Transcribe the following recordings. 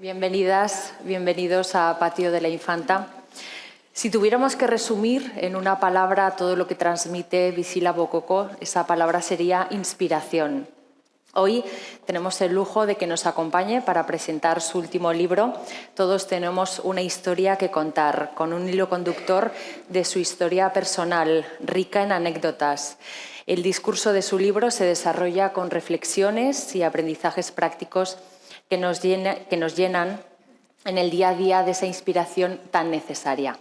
Bienvenidas, bienvenidos a Patio de la Infanta. Si tuviéramos que resumir en una palabra todo lo que transmite Visila Bokoko, esa palabra sería inspiración. Hoy tenemos el lujo de que nos acompañe para presentar su último libro. Todos tenemos una historia que contar, con un hilo conductor de su historia personal, rica en anécdotas. El discurso de su libro se desarrolla con reflexiones y aprendizajes prácticos que nos llenan en el día a día de esa inspiración tan necesaria.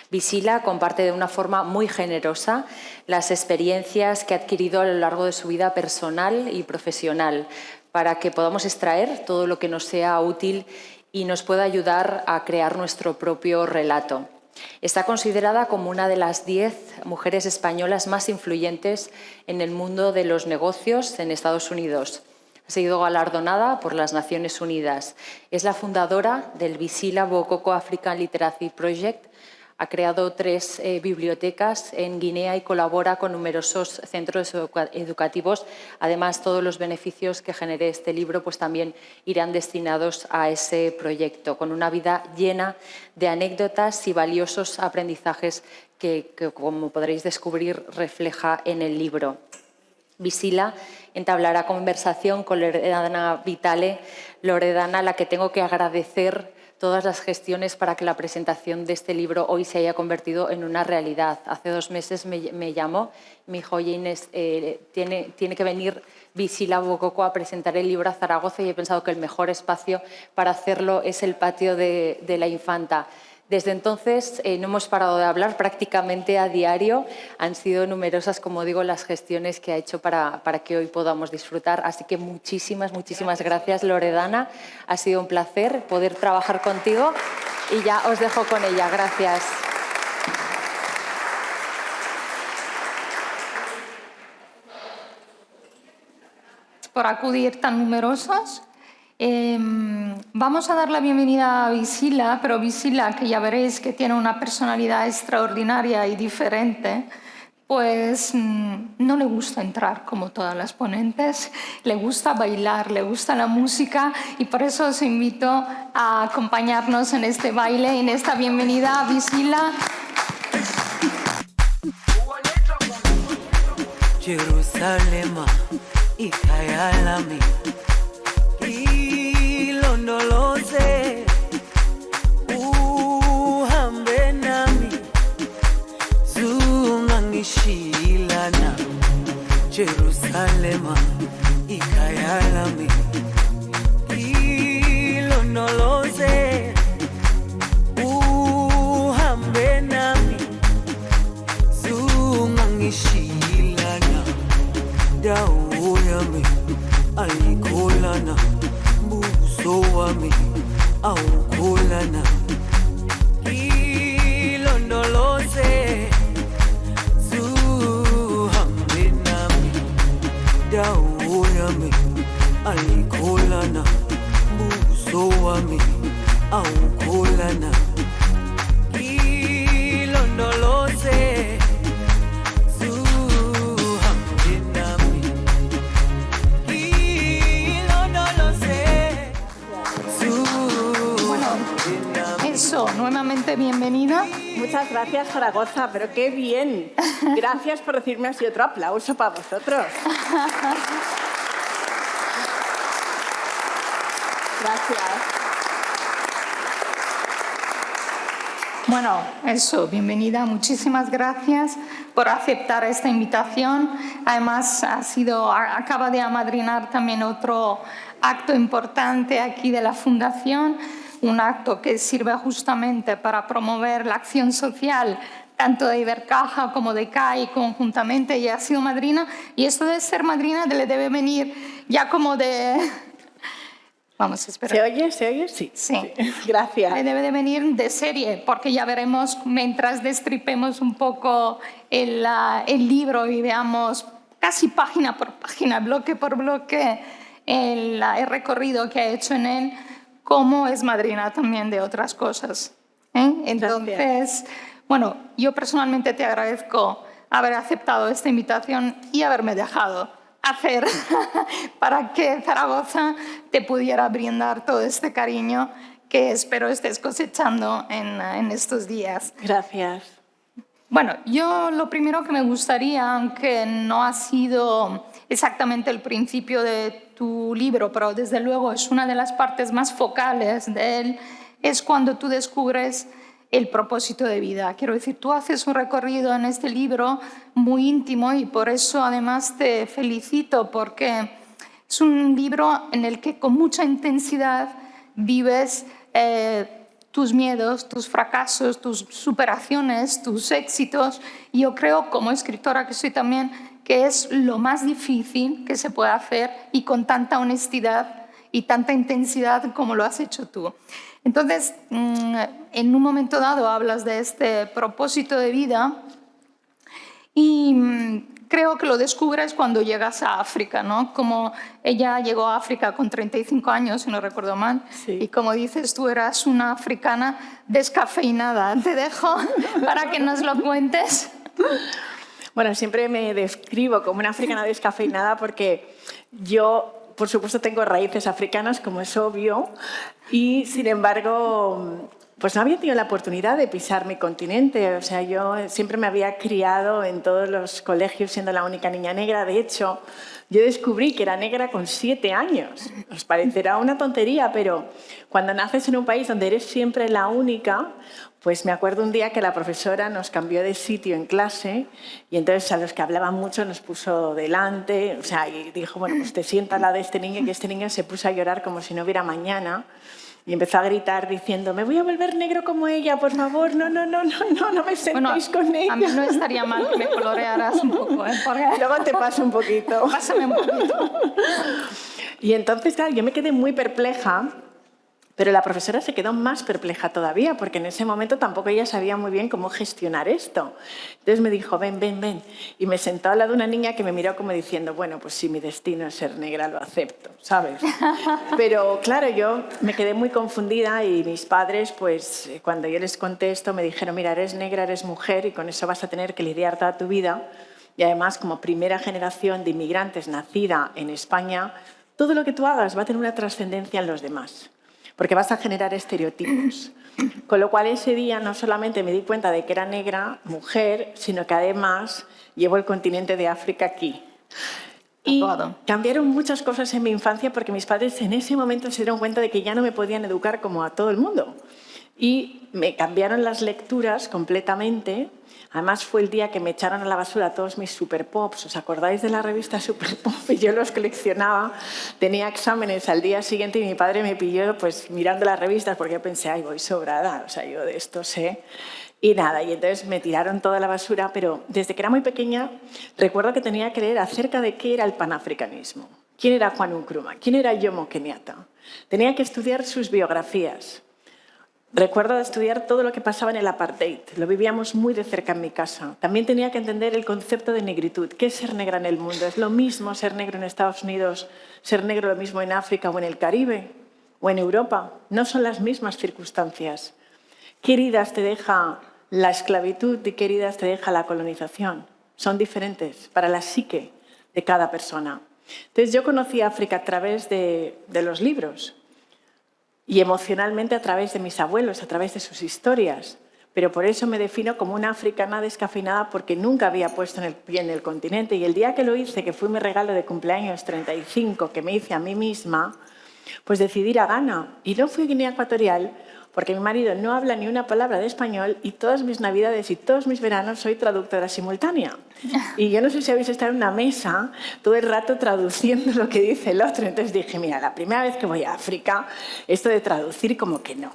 Visila comparte de una forma muy generosa las experiencias que ha adquirido a lo largo de su vida personal y profesional para que podamos extraer todo lo que nos sea útil y nos pueda ayudar a crear nuestro propio relato. Está considerada como una de las 10 mujeres españolas más influyentes en el mundo de los negocios en Estados Unidos. Ha sido galardonada por las Naciones Unidas. Es la fundadora del Visila Bokoko African Literacy Project. Ha creado 3 bibliotecas en Guinea y colabora con numerosos centros educativos. Además, todos los beneficios que genere este libro pues, también irán destinados a ese proyecto, con una vida llena de anécdotas y valiosos aprendizajes que como podréis descubrir, refleja en el libro. Visila entablará conversación con Loredana Vitale, Loredana a la que tengo que agradecer todas las gestiones para que la presentación de este libro hoy se haya convertido en una realidad. Hace 2 meses me llamó, me dijo, oye Inés, tiene que venir Visila Bokoko a presentar el libro a Zaragoza y he pensado que el mejor espacio para hacerlo es el patio de la Infanta. Desde entonces no hemos parado de hablar prácticamente a diario. Han sido numerosas, como digo, las gestiones que ha hecho para que hoy podamos disfrutar. Así que muchísimas gracias, Loredana. Ha sido un placer poder trabajar contigo y ya os dejo con ella. Gracias. Por acudir tan numerosos. Vamos a dar la bienvenida a Visila, pero Visila, que ya veréis que tiene una personalidad extraordinaria y diferente, pues no le gusta entrar como todas las ponentes, le gusta bailar, le gusta la música y por eso os invito a acompañarnos en este baile, en esta bienvenida a Visila. Jerusalema, ikayalami. Ilondoloze, uhambe nami, zungangishilana. Jerusalema, ikayalami. Ilondoloze, uhambe nami, zungangishilana. Dawo yami, ayikholana. So wami awukholana ilondoloze zuhambe nami dawo yami ayikholana buso wami awukholana ilondoloze zuhambe nami Eso, nuevamente bienvenida. Muchas gracias, Zaragoza, pero qué bien. Gracias por decirme así. Otro aplauso para vosotros. Gracias. Bueno, eso, bienvenida. Muchísimas gracias por aceptar esta invitación. Además, acaba de amadrinar también otro acto importante aquí de la Fundación, un acto que sirve justamente para promover la acción social tanto de Ibercaja como de CAI conjuntamente. Ella ha sido madrina y esto de ser madrina le debe venir ya como de... Vamos a esperar. ¿Se oye? Sí. Sí. Gracias. Le debe de venir de serie, porque ya veremos mientras destripemos un poco el libro y veamos casi página por página, bloque por bloque, el recorrido que ha hecho en él, cómo es madrina también de otras cosas. Entonces, bueno, yo personalmente te agradezco haber aceptado esta invitación y haberme dejado hacer para que Zaragoza te pudiera brindar todo este cariño que espero estés cosechando en estos días. Gracias. Bueno, yo lo primero que me gustaría, aunque no ha sido exactamente el principio de tu libro, pero desde luego es una de las partes más focales de él, es cuando tú descubres el propósito de vida. Quiero decir, tú haces un recorrido en este libro muy íntimo y por eso además te felicito, porque es un libro en el que con mucha intensidad vives tus miedos, tus fracasos, tus superaciones, tus éxitos. Y yo creo, como escritora que soy también, que es lo más difícil que se puede hacer y con tanta honestidad y tanta intensidad como lo has hecho tú. Entonces, en un momento dado hablas de este propósito de vida y creo que lo descubres cuando llegas a África, ¿no? Como ella llegó a África con 35 años, si no recuerdo mal, Sí. y como dices, tú eras una africana descafeinada. Te dejo para que nos lo cuentes. Bueno, siempre me describo como una africana descafeinada porque yo, por supuesto, tengo raíces africanas, como es obvio, y sin embargo, pues no había tenido la oportunidad de pisar mi continente. O sea, yo siempre me había criado en todos los colegios siendo la única niña negra. De hecho, yo descubrí que era negra con 7 años. Os parecerá una tontería, pero cuando naces en un país donde eres siempre la única, pues me acuerdo un día que la profesora nos cambió de sitio en clase y entonces a los que hablaban mucho nos puso delante, o sea, y dijo, bueno, pues te sientas al lado de este niño, y este niño se puso a llorar como si no hubiera mañana y empezó a gritar diciendo, me voy a volver negro como ella, por favor, no me sentéis con ella. A mí no estaría mal que me colorearas un poco, ¿eh? Porque... Luego te paso un poquito. Pásame un poquito. Y entonces, claro, yo me quedé muy perpleja, pero la profesora se quedó más perpleja todavía, porque en ese momento tampoco ella sabía muy bien cómo gestionar esto. Entonces me dijo, ven. Y me sentó al lado de una niña que me miró como diciendo, bueno, pues si mi destino es ser negra, lo acepto, ¿sabes? Pero claro, yo me quedé muy confundida y mis padres, pues cuando yo les conté esto, me dijeron, mira, eres negra, eres mujer y con eso vas a tener que lidiar toda tu vida. Y además, como primera generación de inmigrantes nacida en España, todo lo que tú hagas va a tener una trascendencia en los demás, porque vas a generar estereotipos. Con lo cual ese día no solamente me di cuenta de que era negra, mujer, sino que además llevo el continente de África aquí. Y cambiaron muchas cosas en mi infancia porque mis padres en ese momento se dieron cuenta de que ya no me podían educar como a todo el mundo. Y me cambiaron las lecturas completamente. Además fue el día que me echaron a la basura todos mis Super Pops. ¿Os acordáis de la revista Super Pop? Y yo los coleccionaba. Tenía exámenes al día siguiente y mi padre me pilló pues, mirando las revistas porque yo pensé, ay, voy sobrada. O sea, yo de esto sé. Y nada, y entonces me tiraron toda la basura. Pero desde que era muy pequeña recuerdo que tenía que leer acerca de qué era el panafricanismo. ¿Quién era Juan Nkrumah? ¿Quién era Jomo Kenyatta? Tenía que estudiar sus biografías. Recuerdo estudiar todo lo que pasaba en el apartheid. Lo vivíamos muy de cerca en mi casa. También tenía que entender el concepto de negritud. ¿Qué es ser negra en el mundo? ¿Es lo mismo ser negro en Estados Unidos, ser negro lo mismo en África o en el Caribe o en Europa? No son las mismas circunstancias. ¿Qué heridas te deja la esclavitud y qué heridas te deja la colonización? Son diferentes para la psique de cada persona. Entonces yo conocí África a través de los libros. Y emocionalmente a través de mis abuelos, a través de sus historias. Pero por eso me defino como una africana descafeinada porque nunca había puesto en el pie en el continente. Y el día que lo hice, que fue mi regalo de cumpleaños 35 que me hice a mí misma, pues decidí ir a Ghana. Y no fui a Guinea Ecuatorial porque mi marido no habla ni una palabra de español y todas mis navidades y todos mis veranos soy traductora simultánea. Y yo no sé si habéis estado en una mesa todo el rato traduciendo lo que dice el otro. Entonces dije, mira, la primera vez que voy a África, esto de traducir como que no.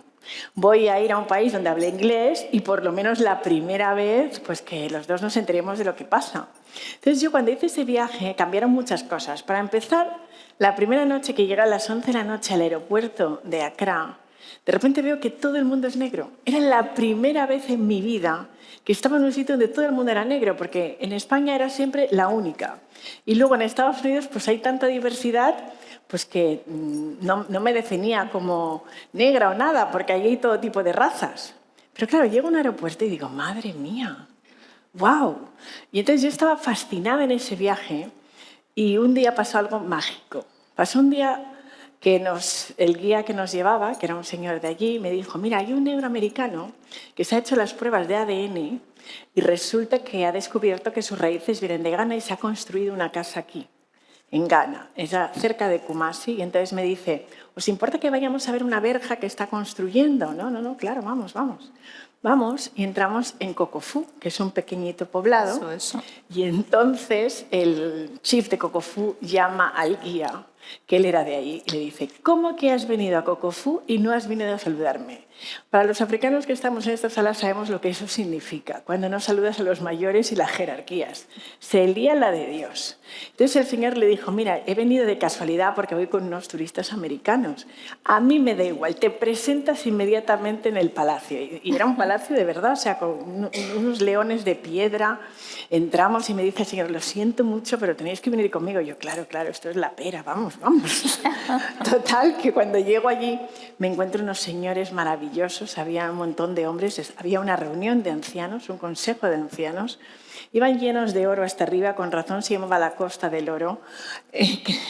Voy a ir a un país donde hable inglés y por lo menos la primera vez pues que los dos nos enteremos de lo que pasa. Entonces yo cuando hice ese viaje cambiaron muchas cosas. Para empezar, la primera noche que llegué a las 11 de la noche al aeropuerto de Accra, de repente veo que todo el mundo es negro. Era la primera vez en mi vida que estaba en un sitio donde todo el mundo era negro, porque en España era siempre la única. Y luego en Estados Unidos pues hay tanta diversidad pues que no me definía como negra o nada, porque allí hay todo tipo de razas. Pero claro, llego a un aeropuerto y digo, madre mía, ¡wow! Y entonces yo estaba fascinada en ese viaje Y un día pasó algo mágico. Pasó un día que el guía que nos llevaba, que era un señor de allí, me dijo, mira, hay un negro americano que se ha hecho las pruebas de ADN y resulta que ha descubierto que sus raíces vienen de Ghana y se ha construido una casa aquí, en Ghana, cerca de Kumasi. Y entonces me dice, ¿os importa que vayamos a ver una verja que está construyendo? No, claro, vamos. Vamos y entramos en Kokofu, que es un pequeñito poblado. Eso. Y entonces el chief de Kokofu llama al guía, que él era de ahí, y le dice, ¿cómo que has venido a Kokofu y no has venido a saludarme? Para los africanos que estamos en esta sala sabemos lo que eso significa, cuando no saludas a los mayores y las jerarquías. Se lía la de Dios. Entonces el señor le dijo, mira, he venido de casualidad porque voy con unos turistas americanos. A mí me da igual, te presentas inmediatamente en el palacio. Y era un palacio de verdad, o sea, con unos leones de piedra. Entramos y me dice el señor, lo siento mucho, pero tenéis que venir conmigo. Yo, claro, esto es la pera, vamos. Total, que cuando llego allí me encuentro unos señores maravillosos, había un montón de hombres, había una reunión de ancianos, un consejo de ancianos, iban llenos de oro hasta arriba, con razón se llamaba la Costa del Oro,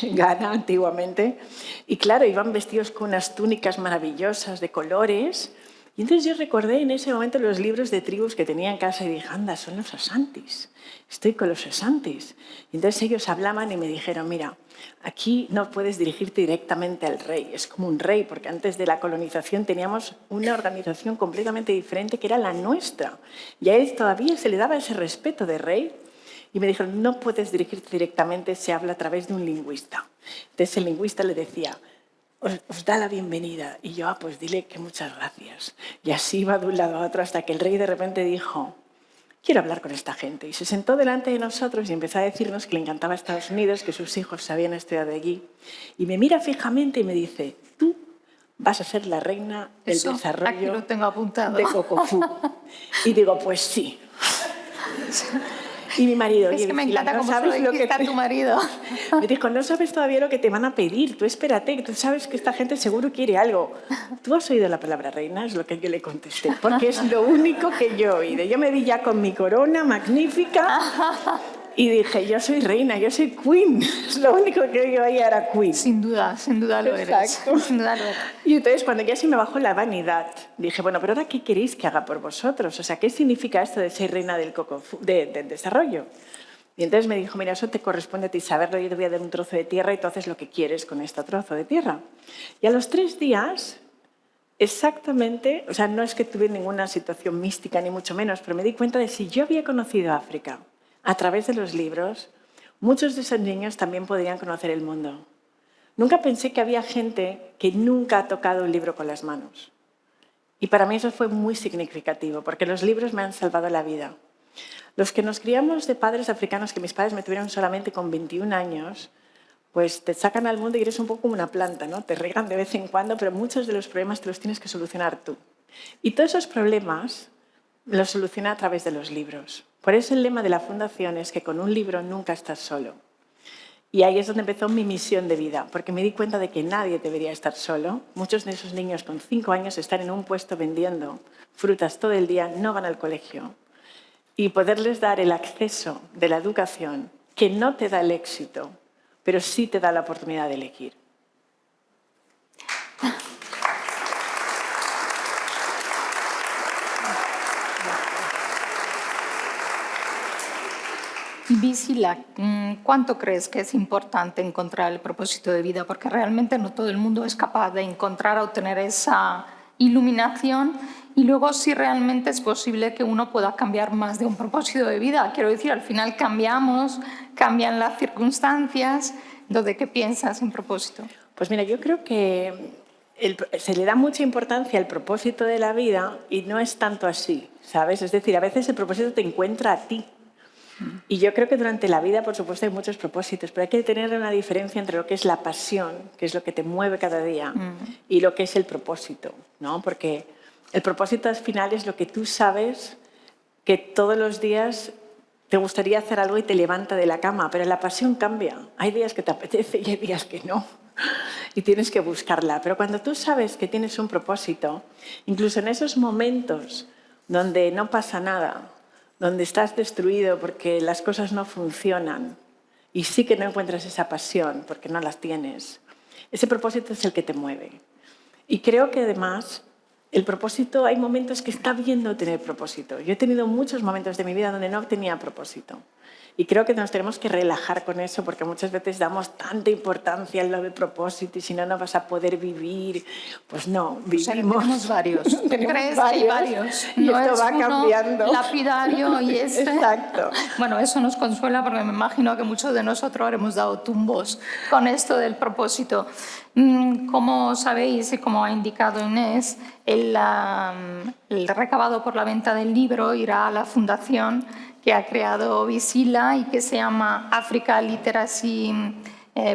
Ghana antiguamente, y claro, iban vestidos con unas túnicas maravillosas de colores. Y entonces yo recordé en ese momento los libros de tribus que tenía en casa y dije, anda, son los Asantis, estoy con los Asantis. Y entonces ellos hablaban y me dijeron, mira, aquí no puedes dirigirte directamente al rey, es como un rey, porque antes de la colonización teníamos una organización completamente diferente que era la nuestra. Y a él todavía se le daba ese respeto de rey. Y me dijeron, no puedes dirigirte directamente, se habla a través de un lingüista. Entonces el lingüista le decía, os da la bienvenida. Y yo, pues dile que muchas gracias. Y así iba de un lado a otro hasta que el rey de repente dijo, quiero hablar con esta gente. Y se sentó delante de nosotros y empezó a decirnos que le encantaba Estados Unidos, que sus hijos habían estudiado allí. Y me mira fijamente y me dice, tú vas a ser la reina del desarrollo aquí lo tengo apuntado. de Kokofu. Y digo, pues sí. Y mi marido, Es que me encanta ¿no cómo sabes se lo que está tu marido. Me dijo, no sabes todavía lo que te van a pedir, tú espérate, que tú sabes que esta gente seguro quiere algo. ¿Tú has oído la palabra reina? Es lo que yo le contesté, porque es lo único que yo he oído. Yo me vi ya con mi corona magnífica y dije, yo soy reina, yo soy queen. Es lo único que yo oía era queen. Sin duda lo eres. Exacto. Sin duda lo eres. Y entonces cuando ya se me bajó la vanidad, dije, bueno, pero ahora ¿qué queréis que haga por vosotros? O sea, ¿qué significa esto de ser reina del desarrollo? Y entonces me dijo, mira, eso te corresponde a ti saberlo, yo te voy a dar un trozo de tierra y tú haces lo que quieres con este trozo de tierra. Y a los 3 días, exactamente, o sea, no es que tuve ninguna situación mística ni mucho menos, pero me di cuenta de si yo había conocido África a través de los libros, muchos de esos niños también podrían conocer el mundo. Nunca pensé que había gente que nunca ha tocado un libro con las manos. Y para mí eso fue muy significativo, porque los libros me han salvado la vida. Los que nos criamos de padres africanos, que mis padres me tuvieron solamente con 21 años, pues te sacan al mundo y eres un poco como una planta, ¿no? Te regan de vez en cuando, pero muchos de los problemas te los tienes que solucionar tú. Y todos esos problemas los soluciona a través de los libros. Por eso el lema de la Fundación es que con un libro nunca estás solo. Y ahí es donde empezó mi misión de vida, porque me di cuenta de que nadie debería estar solo. Muchos de esos niños con 5 años están en un puesto vendiendo frutas todo el día, no van al colegio. Y poderles dar el acceso de la educación, que no te da el éxito, pero sí te da la oportunidad de elegir. Visila, ¿cuánto crees que es importante encontrar el propósito de vida? Porque realmente no todo el mundo es capaz de encontrar o tener esa iluminación, y luego si realmente es posible que uno pueda cambiar más de un propósito de vida. Quiero decir, al final cambiamos, cambian las circunstancias. Entonces, ¿qué piensas en propósito? Pues mira, yo creo que se le da mucha importancia al propósito de la vida y no es tanto así, ¿sabes? Es decir, a veces el propósito te encuentra a ti. Y yo creo que durante la vida, por supuesto, hay muchos propósitos, pero hay que tener una diferencia entre lo que es la pasión, que es lo que te mueve cada día, y lo que es el propósito, ¿no? Porque el propósito al final es lo que tú sabes que todos los días te gustaría hacer algo y te levanta de la cama, pero la pasión cambia. Hay días que te apetece y hay días que no, y tienes que buscarla. Pero cuando tú sabes que tienes un propósito, incluso en esos momentos donde no pasa nada, donde estás destruido porque las cosas no funcionan, y sí que no encuentras esa pasión porque no las tienes, ese propósito es el que te mueve. Y creo que además el propósito, hay momentos que está bien no tener propósito. Yo he tenido muchos momentos de mi vida donde no tenía propósito. Y creo que nos tenemos que relajar con eso porque muchas veces damos tanta importancia en lo de propósito y si no, no vas a poder vivir. Pues no, vivimos. Tenemos varios. Tenemos varios. Y No esto es va uno cambiando. lapidario y Exacto. Bueno, eso nos consuela porque me imagino que muchos de nosotros hemos dado tumbos con esto del propósito. Como sabéis y como ha indicado Inés, el recabado por la venta del libro irá a la fundación que ha creado Visila y que se llama Africa Literacy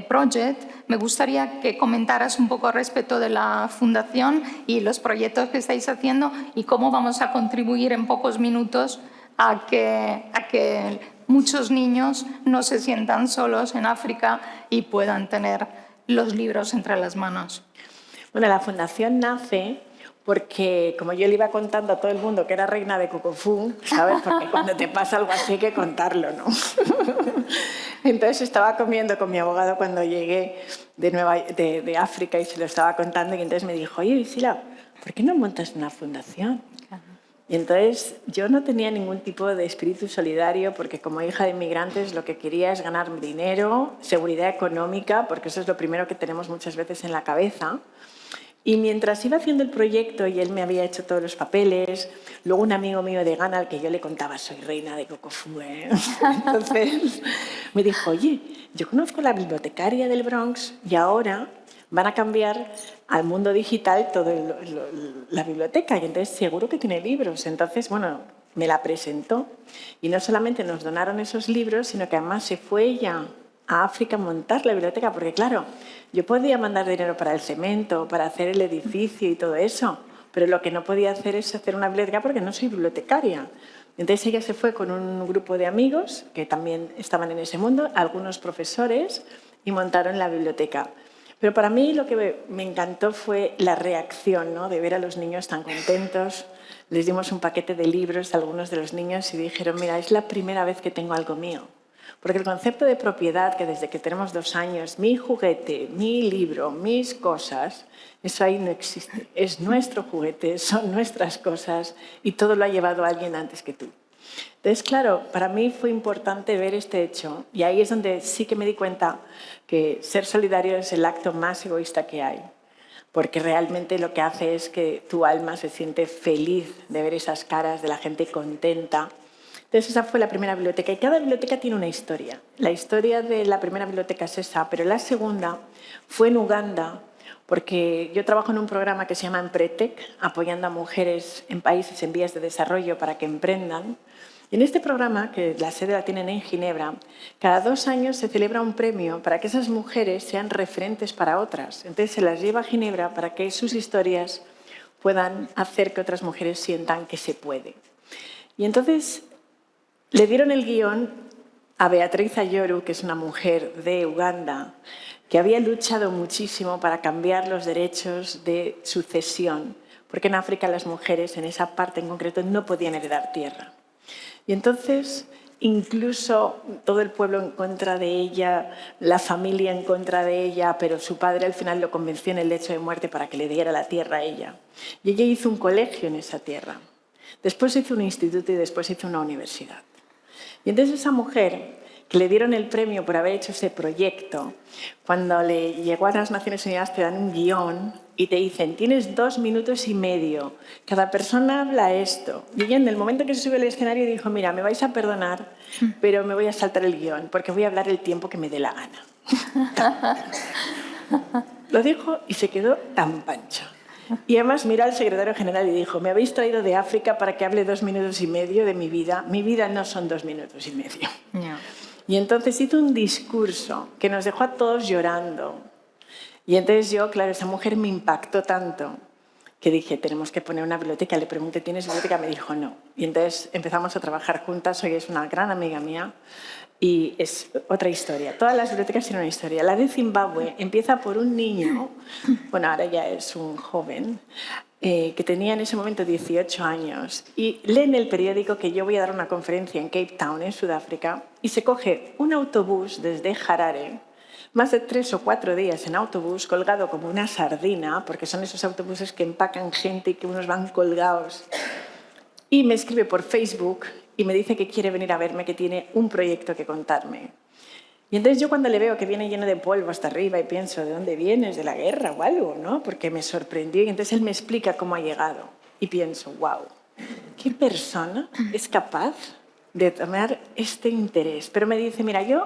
Project. Me gustaría que comentaras un poco respecto de la fundación y los proyectos que estáis haciendo y cómo vamos a contribuir en pocos minutos a que muchos niños no se sientan solos en África y puedan tener los libros entre las manos. Bueno, la fundación nace porque, como yo le iba contando a todo el mundo que era reina de Cocofú, ¿sabes? Porque cuando te pasa algo así hay que contarlo, ¿no? Entonces estaba comiendo con mi abogado cuando llegué de África y se lo estaba contando y entonces me dijo, oye, Visila, ¿por qué no montas una fundación? Y entonces yo no tenía ningún tipo de espíritu solidario porque como hija de inmigrantes lo que quería es ganar dinero, seguridad económica, porque eso es lo primero que tenemos muchas veces en la cabeza. Y mientras iba haciendo el proyecto y él me había hecho todos los papeles, luego un amigo mío de Ghana al que yo le contaba, soy reina de Cocofú, ¿eh? Entonces me dijo, oye, yo conozco la bibliotecaria del Bronx y ahora van a cambiar al mundo digital toda la biblioteca y entonces seguro que tiene libros. Entonces, bueno, me la presentó y no solamente nos donaron esos libros, sino que además se fue ella a África a montar la biblioteca, porque claro, yo podía mandar dinero para el cemento, para hacer el edificio y todo eso, pero lo que no podía hacer es hacer una biblioteca porque no soy bibliotecaria. Entonces ella se fue con un grupo de amigos que también estaban en ese mundo, algunos profesores, y montaron la biblioteca. Pero para mí lo que me encantó fue la reacción, ¿no? De ver a los niños tan contentos. Les dimos un paquete de libros a algunos de los niños y dijeron, mira, es la primera vez que tengo algo mío. Porque el concepto de propiedad, que desde que tenemos 2 años, mi juguete, mi libro, mis cosas, eso ahí no existe. Es nuestro juguete, son nuestras cosas y todo lo ha llevado alguien antes que tú. Entonces, claro, para mí fue importante ver este hecho y ahí es donde sí que me di cuenta que ser solidario es el acto más egoísta que hay, porque realmente lo que hace es que tu alma se siente feliz de ver esas caras de la gente contenta. Entonces esa fue la primera biblioteca y cada biblioteca tiene una historia. La historia de la primera biblioteca es esa, pero la segunda fue en Uganda, porque yo trabajo en un programa que se llama Empretec, apoyando a mujeres en países en vías de desarrollo para que emprendan. Y en este programa, que la sede la tienen en Ginebra, cada 2 años se celebra un premio para que esas mujeres sean referentes para otras. Entonces se las lleva a Ginebra para que sus historias puedan hacer que otras mujeres sientan que se puede. Y entonces le dieron el guión a Beatriz Ayoru, que es una mujer de Uganda, que había luchado muchísimo para cambiar los derechos de sucesión, porque en África las mujeres, en esa parte en concreto, no podían heredar tierra. Y entonces, incluso todo el pueblo en contra de ella, la familia en contra de ella, pero su padre al final lo convenció en el lecho de muerte para que le diera la tierra a ella. Y ella hizo un colegio en esa tierra. Después hizo un instituto y después hizo una universidad. Y entonces esa mujer, que le dieron el premio por haber hecho ese proyecto, cuando le llegó a las Naciones Unidas te dan un guión y te dicen, tienes 2 minutos y medio, cada persona habla esto. Y ella en el momento que se subió al escenario dijo, mira, me vais a perdonar, pero me voy a saltar el guión porque voy a hablar el tiempo que me dé la gana. Lo dijo y se quedó tan pancho. Y además miró al secretario general y dijo, me habéis traído de África para que hable 2 minutos y medio de mi vida. Mi vida no son 2 minutos y medio. Yeah. Y entonces hizo un discurso que nos dejó a todos llorando. Y entonces yo, claro, esa mujer me impactó tanto que dije, tenemos que poner una biblioteca. Le pregunté, ¿tienes biblioteca? Me dijo, no. Y entonces empezamos a trabajar juntas. Hoy es una gran amiga mía. Y es otra historia. Todas las bibliotecas tienen una historia. La de Zimbabue empieza por un niño, bueno, ahora ya es un joven, que tenía en ese momento 18 años y lee en el periódico que yo voy a dar una conferencia en Cape Town, en Sudáfrica, y se coge un autobús desde Harare, más de 3 o 4 días en autobús, colgado como una sardina, porque son esos autobuses que empacan gente y que unos van colgados. Y me escribe por Facebook y me dice que quiere venir a verme, que tiene un proyecto que contarme. Y entonces yo cuando le veo que viene lleno de polvo hasta arriba y pienso, ¿de dónde vienes? ¿De la guerra o algo? ¿No? Porque me sorprendió y entonces él me explica cómo ha llegado. Y pienso, wow, ¿qué persona es capaz de tomar este interés? Pero me dice, mira, yo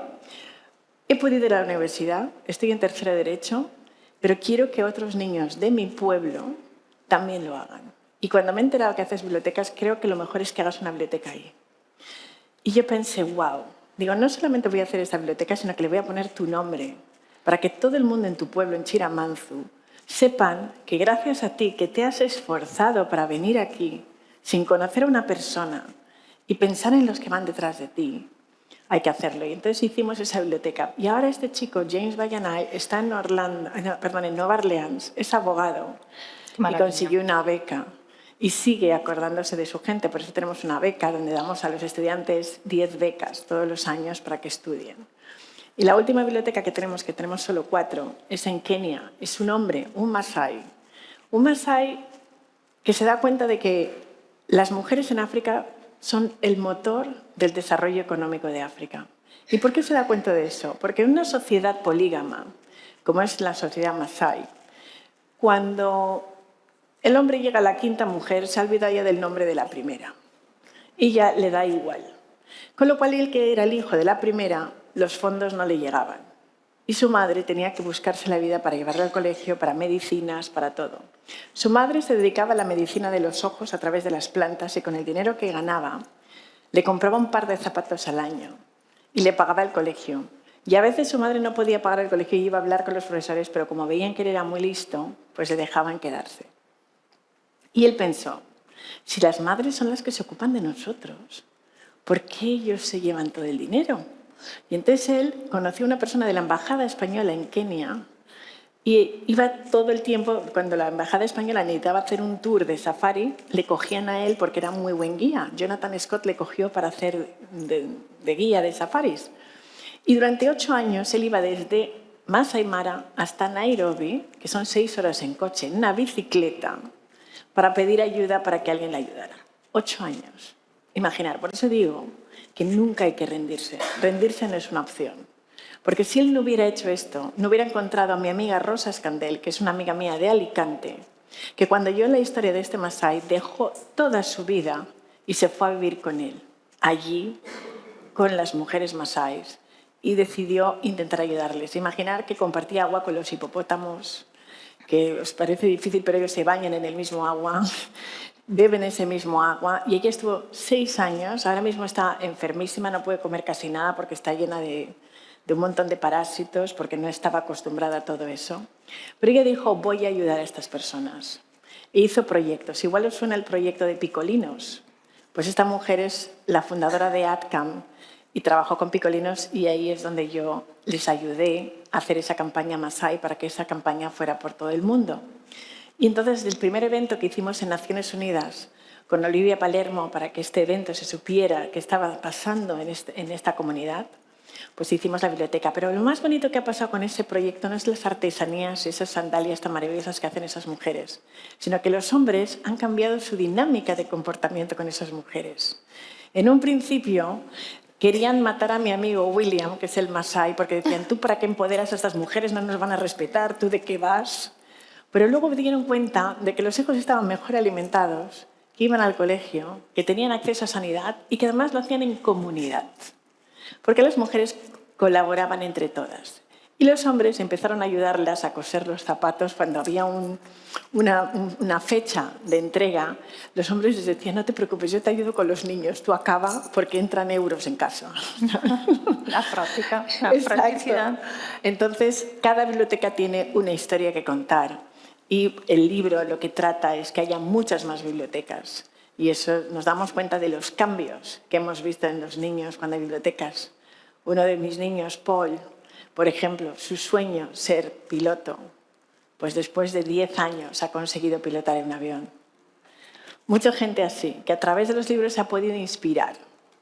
he podido ir a la universidad, estoy en tercero de Derecho, pero quiero que otros niños de mi pueblo también lo hagan. Y cuando me he enterado que haces bibliotecas, creo que lo mejor es que hagas una biblioteca ahí. Y yo pensé, wow, digo, no solamente voy a hacer esta biblioteca, sino que le voy a poner tu nombre, para que todo el mundo en tu pueblo, en Chiramanzu, sepan que gracias a ti, que te has esforzado para venir aquí, sin conocer a una persona y pensar en los que van detrás de ti, hay que hacerlo. Y entonces hicimos esa biblioteca. Y ahora este chico, James Bayanay, está en Nueva Orleans, es abogado y consiguió una beca. Y sigue acordándose de su gente. Por eso tenemos una beca donde damos a los estudiantes 10 becas todos los años para que estudien. Y la última biblioteca que tenemos solo 4, es en Kenia. Es un hombre, un Masái. Un Masái que se da cuenta de que las mujeres en África son el motor del desarrollo económico de África. ¿Y por qué se da cuenta de eso? Porque en una sociedad polígama, como es la sociedad Masái, cuando el hombre llega a la 5ª mujer, se olvida ya del nombre de la primera. Y ya le da igual. Con lo cual, él, que era el hijo de la primera, los fondos no le llegaban. Y su madre tenía que buscarse la vida para llevarle al colegio, para medicinas, para todo. Su madre se dedicaba a la medicina de los ojos a través de las plantas y con el dinero que ganaba le compraba un par de zapatos al año y le pagaba el colegio. Y a veces su madre no podía pagar el colegio y iba a hablar con los profesores, pero como veían que él era muy listo, pues le dejaban quedarse. Y él pensó, si las madres son las que se ocupan de nosotros, ¿por qué ellos se llevan todo el dinero? Y entonces él conoció a una persona de la Embajada Española en Kenia y iba todo el tiempo, cuando la Embajada Española necesitaba hacer un tour de safari, le cogían a él porque era muy buen guía. Jonathan Scott le cogió para hacer de guía de safaris. Y durante 8 años él iba desde Masai Mara hasta Nairobi, que son 6 horas en coche, en una bicicleta, para pedir ayuda para que alguien le ayudara. 8 años. Imaginar, por eso digo que nunca hay que rendirse. Rendirse no es una opción. Porque si él no hubiera hecho esto, no hubiera encontrado a mi amiga Rosa Escandel, que es una amiga mía de Alicante, que cuando oyó la historia de este Masái dejó toda su vida y se fue a vivir con él, allí, con las mujeres masáis, y decidió intentar ayudarles. Imaginar que compartía agua con los hipopótamos, que os parece difícil, pero ellos se bañan en el mismo agua, beben ese mismo agua. Y ella estuvo 6 años, ahora mismo está enfermísima, no puede comer casi nada porque está llena de un montón de parásitos, porque no estaba acostumbrada a todo eso. Pero ella dijo, voy a ayudar a estas personas. E hizo proyectos. Igual os suena el proyecto de Picolinos. Pues esta mujer es la fundadora de AdCam y trabajó con Picolinos y ahí es donde yo les ayudé a hacer esa campaña Masái para que esa campaña fuera por todo el mundo. Y entonces el primer evento que hicimos en Naciones Unidas con Olivia Palermo para que este evento se supiera qué estaba pasando en esta comunidad, pues hicimos la biblioteca. Pero lo más bonito que ha pasado con ese proyecto no es las artesanías y esas sandalias tan maravillosas que hacen esas mujeres, sino que los hombres han cambiado su dinámica de comportamiento con esas mujeres. En un principio querían matar a mi amigo William, que es el Masái, porque decían, tú para qué empoderas a estas mujeres, no nos van a respetar, tú de qué vas. Pero luego se dieron cuenta de que los hijos estaban mejor alimentados, que iban al colegio, que tenían acceso a sanidad y que además lo hacían en comunidad. Porque las mujeres colaboraban entre todas. Y los hombres empezaron a ayudarlas a coser los zapatos cuando había una fecha de entrega. Los hombres les decían, no te preocupes, yo te ayudo con los niños, tú acaba porque entran euros en casa. La práctica, la practicidad. Entonces, cada biblioteca tiene una historia que contar. Y el libro lo que trata es que haya muchas más bibliotecas. Y eso nos damos cuenta de los cambios que hemos visto en los niños cuando hay bibliotecas. Uno de mis niños, Paul, por ejemplo, su sueño, ser piloto, pues después de 10 años ha conseguido pilotar un avión. Mucha gente así, que a través de los libros se ha podido inspirar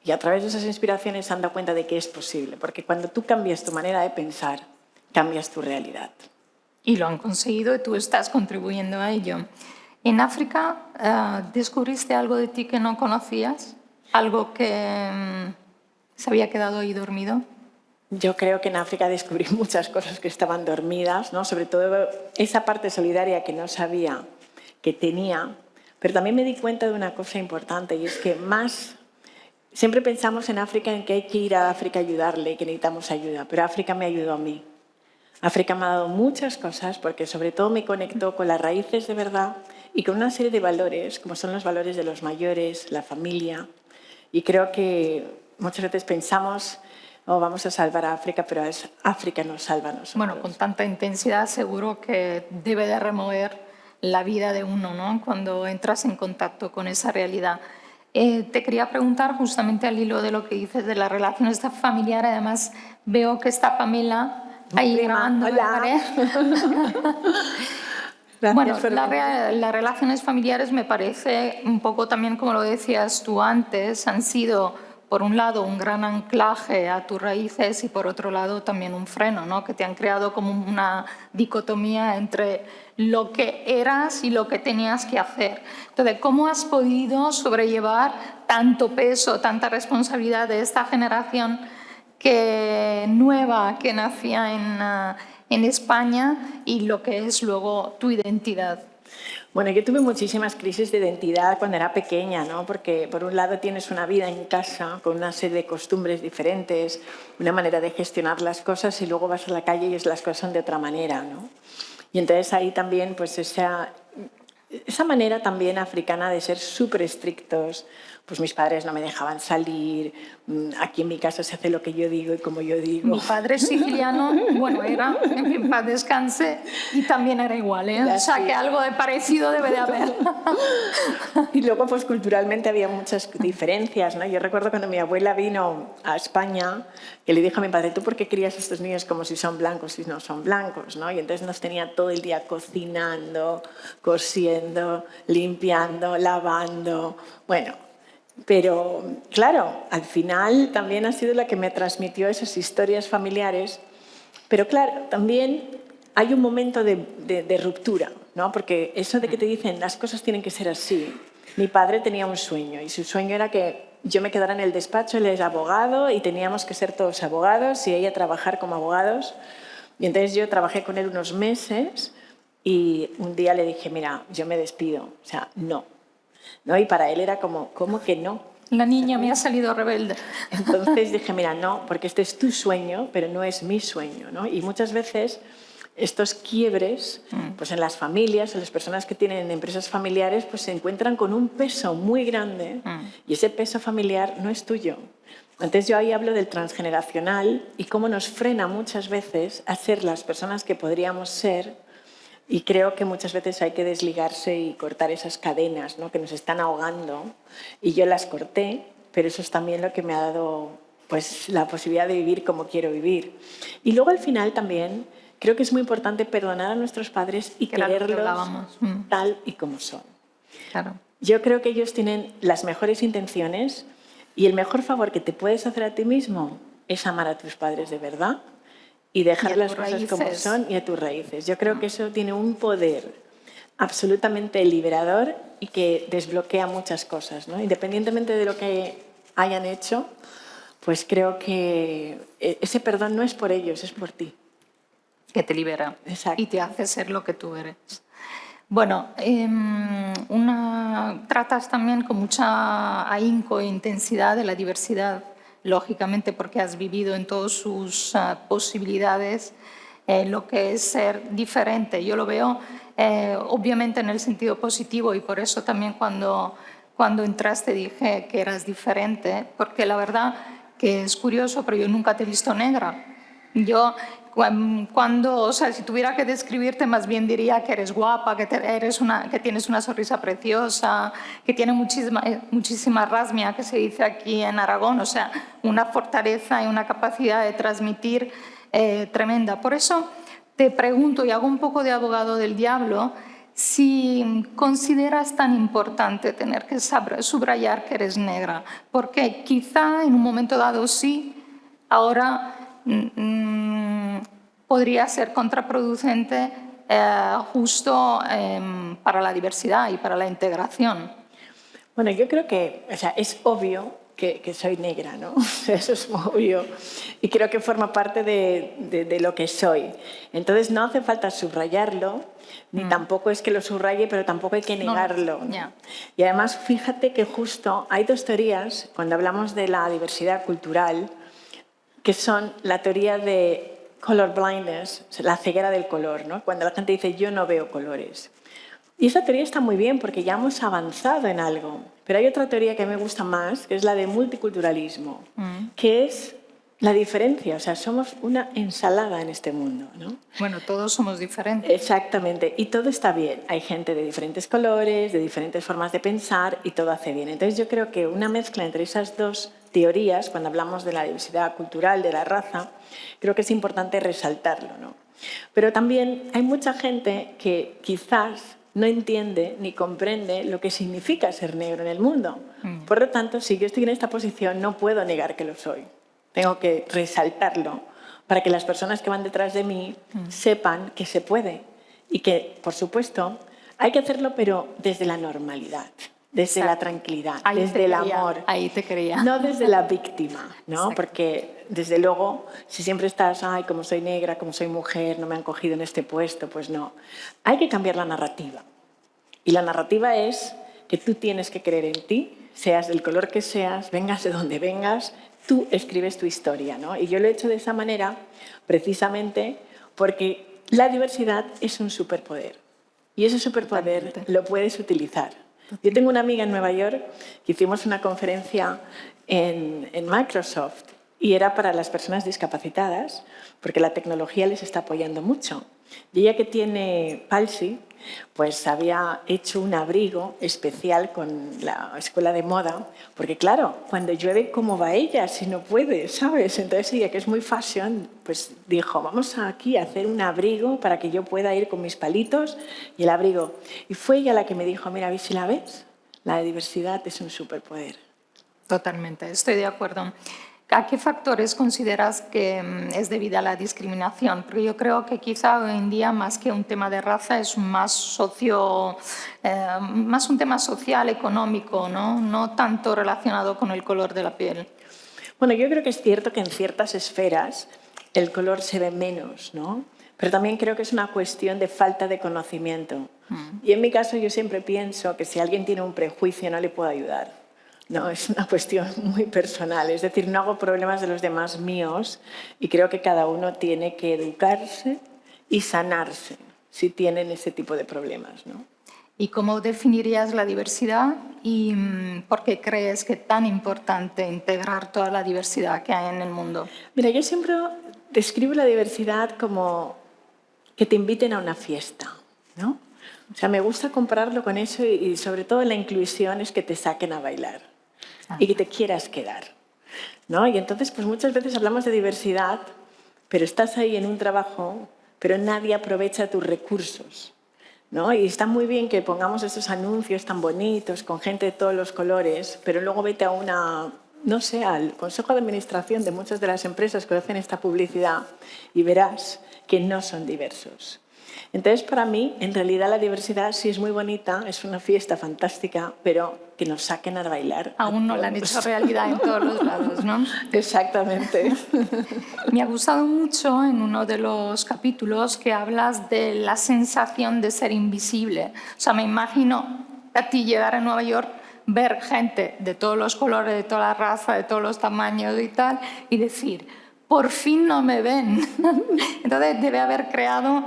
y a través de esas inspiraciones se han dado cuenta de que es posible, porque cuando tú cambias tu manera de pensar, cambias tu realidad. Y lo han conseguido y tú estás contribuyendo a ello. En África, ¿descubriste algo de ti que no conocías? ¿Algo que se había quedado ahí dormido? Yo creo que en África descubrí muchas cosas que estaban dormidas, ¿no? Sobre todo esa parte solidaria que no sabía que tenía, pero también me di cuenta de una cosa importante y es que siempre pensamos en África en que hay que ir a África a ayudarle, que necesitamos ayuda, pero África me ayudó a mí. África me ha dado muchas cosas porque sobre todo me conectó con las raíces de verdad y con una serie de valores, como son los valores de los mayores, la familia. Y creo que muchas veces pensamos, oh, vamos a salvar a África, pero África nos salva a nosotros. Bueno, con tanta intensidad seguro que debe de remover la vida de uno, ¿no? Cuando entras en contacto con esa realidad. Te quería preguntar justamente al hilo de lo que dices de las relaciones familiares. Además, veo que está Pamela ahí grabando. Hola. Bueno, las relaciones familiares me parece un poco también como lo decías tú antes, han sido por un lado un gran anclaje a tus raíces y por otro lado también un freno, ¿no? Que te han creado como una dicotomía entre lo que eras y lo que tenías que hacer. Entonces, ¿cómo has podido sobrellevar tanto peso, tanta responsabilidad de esta generación nueva que nacía en España y lo que es luego tu identidad? Bueno, yo tuve muchísimas crisis de identidad cuando era pequeña, ¿no? Porque por un lado tienes una vida en casa con una serie de costumbres diferentes, una manera de gestionar las cosas y luego vas a la calle y las cosas son de otra manera, ¿no? Y entonces ahí también pues esa manera también africana de ser súper estrictos, pues mis padres no me dejaban salir, aquí en mi casa se hace lo que yo digo y como yo digo. Mi padre es siciliano, bueno, era, en paz descanse, y también era igual, ¿eh? O sea, que algo de parecido debe de haber. Y luego, pues culturalmente había muchas diferencias, ¿no? Yo recuerdo cuando mi abuela vino a España, que le dijo a mi padre, ¿tú por qué crías a estos niños como si son blancos y no son blancos, ¿no? Y entonces nos tenía todo el día cocinando, cosiendo, limpiando, lavando, bueno. Pero, claro, al final también ha sido la que me transmitió esas historias familiares. Pero, claro, también hay un momento de ruptura, ¿no? Porque eso de que te dicen las cosas tienen que ser así. Mi padre tenía un sueño y su sueño era que yo me quedara en el despacho, él es abogado y teníamos que ser todos abogados y ella trabajar como abogados. Y entonces yo trabajé con él unos meses y un día le dije, mira, yo me despido, o sea, no. ¿No? Y para él era como, ¿cómo que no? La niña me ha salido rebelde. Entonces dije, mira, no, porque este es tu sueño, pero no es mi sueño, ¿no? Y muchas veces estos quiebres, pues en las familias, en las personas que tienen empresas familiares, pues se encuentran con un peso muy grande y ese peso familiar no es tuyo. Entonces yo ahí hablo del transgeneracional y cómo nos frena muchas veces a ser las personas que podríamos ser. Y creo que muchas veces hay que desligarse y cortar esas cadenas, ¿no? Que nos están ahogando. Y yo las corté, pero eso es también lo que me ha dado pues, la posibilidad de vivir como quiero vivir. Y luego al final también creo que es muy importante perdonar a nuestros padres y quererlos tal y como son. Claro. Yo creo que ellos tienen las mejores intenciones y el mejor favor que te puedes hacer a ti mismo es amar a tus padres de verdad y dejar las cosas como son y a tus raíces. Yo creo que eso tiene un poder absolutamente liberador y que desbloquea muchas cosas, ¿no? Independientemente de lo que hayan hecho, pues creo que ese perdón no es por ellos, es por ti. Que te libera. Exacto. Y te hace ser lo que tú eres. Bueno, tratas también con mucha ahínco e intensidad de la diversidad, lógicamente porque has vivido en todas sus posibilidades lo que es ser diferente. Yo lo veo obviamente en el sentido positivo y por eso también cuando entraste dije que eras diferente, porque la verdad que es curioso, pero yo nunca te he visto negra. Yo cuando, o sea, si tuviera que describirte, más bien diría que eres guapa, que tienes una sonrisa preciosa, que tienes muchísima rasmia, que se dice aquí en Aragón, o sea, una fortaleza y una capacidad de transmitir tremenda. Por eso te pregunto, y hago un poco de abogado del diablo, si consideras tan importante tener que subrayar que eres negra, porque quizá en un momento dado sí, ahora podría ser contraproducente justo para la diversidad y para la integración. Bueno, yo creo que, o sea, es obvio que soy negra, ¿no? Eso es obvio. Y creo que forma parte de lo que soy. Entonces no hace falta subrayarlo, ni tampoco es que lo subraye, pero tampoco hay que negarlo. No, yeah. Y además, fíjate que justo hay dos teorías, cuando hablamos de la diversidad cultural, que son la teoría de color blindness, la ceguera del color, ¿no? Cuando la gente dice yo no veo colores. Y esa teoría está muy bien porque ya hemos avanzado en algo. Pero hay otra teoría que me gusta más, que es la de multiculturalismo, que es la diferencia. O sea, somos una ensalada en este mundo, ¿no? Bueno, todos somos diferentes. Exactamente. Y todo está bien. Hay gente de diferentes colores, de diferentes formas de pensar y todo hace bien. Entonces yo creo que una mezcla entre esas dos teorías, cuando hablamos de la diversidad cultural, de la raza, creo que es importante resaltarlo, ¿no? Pero también hay mucha gente que quizás no entiende ni comprende lo que significa ser negro en el mundo. Por lo tanto, si yo estoy en esta posición, no puedo negar que lo soy. Tengo que resaltarlo para que las personas que van detrás de mí sepan que se puede y que, por supuesto, hay que hacerlo, pero desde la normalidad, desde la tranquilidad, desde el amor. Ahí te quería. No desde la víctima, ¿no? Porque, desde luego, si siempre estás, ay, como soy negra, como soy mujer, no me han cogido en este puesto, pues no. Hay que cambiar la narrativa. Y la narrativa es que tú tienes que creer en ti, seas del color que seas, vengas de donde vengas, tú escribes tu historia, ¿no? Y yo lo he hecho de esa manera precisamente porque la diversidad es un superpoder. Y ese superpoder lo puedes utilizar. Yo tengo una amiga en Nueva York que hicimos una conferencia en Microsoft y era para las personas discapacitadas porque la tecnología les está apoyando mucho. Y ella que tiene palsy, pues había hecho un abrigo especial con la escuela de moda, porque claro, cuando llueve, ¿cómo va ella si no puede, sabes? Entonces ella, que es muy fashion, pues dijo, vamos aquí a hacer un abrigo para que yo pueda ir con mis palitos y el abrigo. Y fue ella la que me dijo, mira, si la ves, la diversidad es un superpoder. Totalmente, estoy de acuerdo. ¿A qué factores consideras que es debida la discriminación? Porque yo creo que quizá hoy en día, más que un tema de raza, es más un tema social, económico, ¿no? No tanto relacionado con el color de la piel. Bueno, yo creo que es cierto que en ciertas esferas el color se ve menos, ¿no? Pero también creo que es una cuestión de falta de conocimiento. Y en mi caso yo siempre pienso que si alguien tiene un prejuicio no le puedo ayudar. No, es una cuestión muy personal, es decir, no hago problemas de los demás míos y creo que cada uno tiene que educarse y sanarse si tienen ese tipo de problemas, ¿no? ¿Y cómo definirías la diversidad y por qué crees que es tan importante integrar toda la diversidad que hay en el mundo? Mira, yo siempre describo la diversidad como que te inviten a una fiesta, ¿no? O sea, me gusta compararlo con eso y sobre todo la inclusión es que te saquen a bailar. Y que te quieras quedar, ¿no? Y entonces, pues muchas veces hablamos de diversidad, pero estás ahí en un trabajo, pero nadie aprovecha tus recursos, ¿no? Y está muy bien que pongamos esos anuncios tan bonitos con gente de todos los colores, pero luego vete a no sé, al consejo de administración de muchas de las empresas que hacen esta publicidad y verás que no son diversos. Entonces, para mí, en realidad la diversidad sí es muy bonita, es una fiesta fantástica, pero que nos saquen a bailar. Aún no la han hecho realidad en todos los lados, ¿no? Exactamente. Me ha gustado mucho en uno de los capítulos que hablas de la sensación de ser invisible. O sea, me imagino a ti llegar a Nueva York, ver gente de todos los colores, de toda la raza, de todos los tamaños y tal, y decir, por fin no me ven. Entonces debe haber creado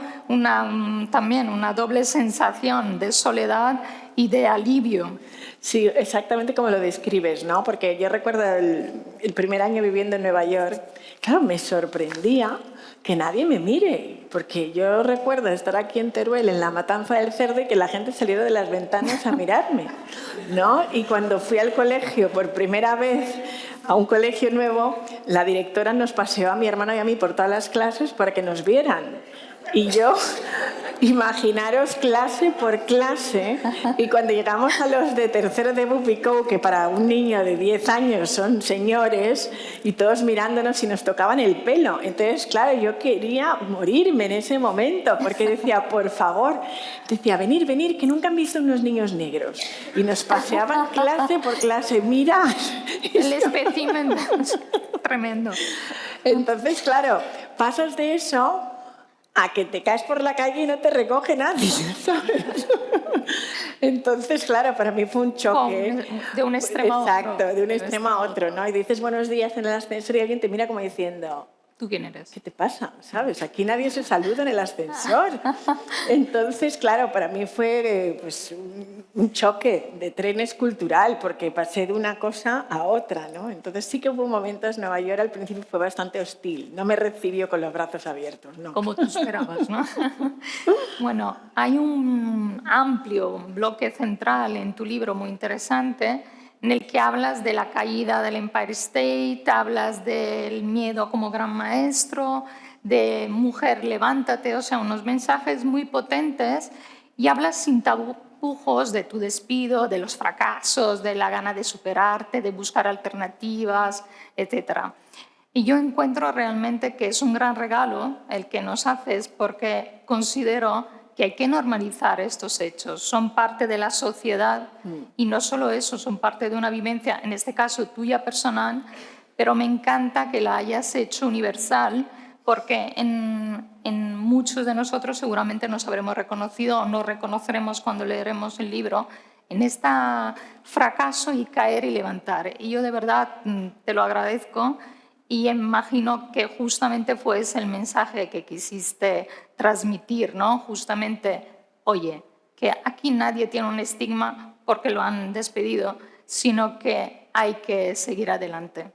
también una doble sensación de soledad y de alivio. Sí, exactamente como lo describes, ¿no? Porque yo recuerdo el primer año viviendo en Nueva York, claro, me sorprendía que nadie me mire, porque yo recuerdo estar aquí en Teruel, en la matanza del cerdo, y que la gente saliera de las ventanas a mirarme, ¿no? Y cuando fui al colegio por primera vez, a un colegio nuevo, la directora nos paseó a mi hermano y a mí por todas las clases para que nos vieran. Y yo, imaginaros clase por clase, y cuando llegamos a los de tercero de Bupicou, que para un niño de 10 años son señores, y todos mirándonos y nos tocaban el pelo. Entonces, claro, yo quería morirme en ese momento, porque decía, por favor, decía, venir, venir, que nunca han visto unos niños negros. Y nos paseaban clase por clase, mira. El espécimen tremendo. Entonces, claro, pasas de eso a que te caes por la calle y no te recoge nadie, ¿sabes? Entonces, claro, para mí fue un choque. De un extremo a otro. Exacto, de un extremo a otro, ¿no? Y dices buenos días en el ascensor y alguien te mira como diciendo, ¿tú quién eres? ¿qué te pasa? ¿Sabes? Aquí nadie se saluda en el ascensor. Entonces, claro, para mí fue pues, un choque de trenes cultural, porque pasé de una cosa a otra, ¿no? Entonces sí que hubo momentos, Nueva York al principio fue bastante hostil, no me recibió con los brazos abiertos, ¿no? Como tú esperabas, ¿no? Bueno, hay un amplio bloque central en tu libro muy interesante en el que hablas de la caída del Empire State, hablas del miedo como gran maestro, de mujer, levántate, o sea, unos mensajes muy potentes, y hablas sin tapujos de tu despido, de los fracasos, de la gana de superarte, de buscar alternativas, etc. Y yo encuentro realmente que es un gran regalo el que nos haces, porque considero que hay que normalizar estos hechos. Son parte de la sociedad y no solo eso, son parte de una vivencia, en este caso tuya personal, pero me encanta que la hayas hecho universal, porque en muchos de nosotros seguramente nos habremos reconocido o nos reconoceremos cuando leeremos el libro en este fracaso y caer y levantar. Y yo de verdad te lo agradezco. Y imagino que justamente fue ese el mensaje que quisiste transmitir, ¿no? Justamente, oye, que aquí nadie tiene un estigma porque lo han despedido, sino que hay que seguir adelante.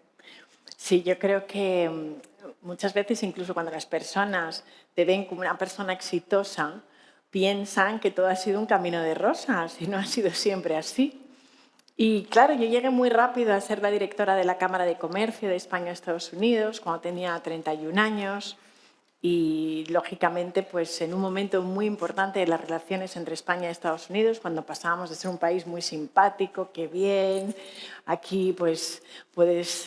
Sí, yo creo que muchas veces, incluso cuando las personas te ven como una persona exitosa, piensan que todo ha sido un camino de rosas y no ha sido siempre así. Y claro, yo llegué muy rápido a ser la directora de la Cámara de Comercio de España y Estados Unidos cuando tenía 31 años y, lógicamente, pues en un momento muy importante de las relaciones entre España y Estados Unidos, cuando pasábamos de ser un país muy simpático, qué bien, aquí pues puedes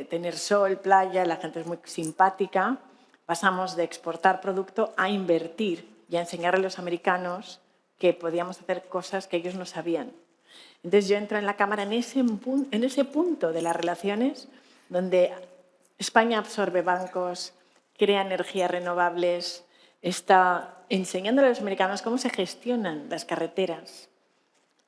tener sol, playa, la gente es muy simpática, pasamos de exportar producto a invertir y a enseñarle a los americanos que podíamos hacer cosas que ellos no sabían. Entonces yo entro en la Cámara en ese punto de las relaciones donde España absorbe bancos, crea energías renovables, está enseñándole a los americanos cómo se gestionan las carreteras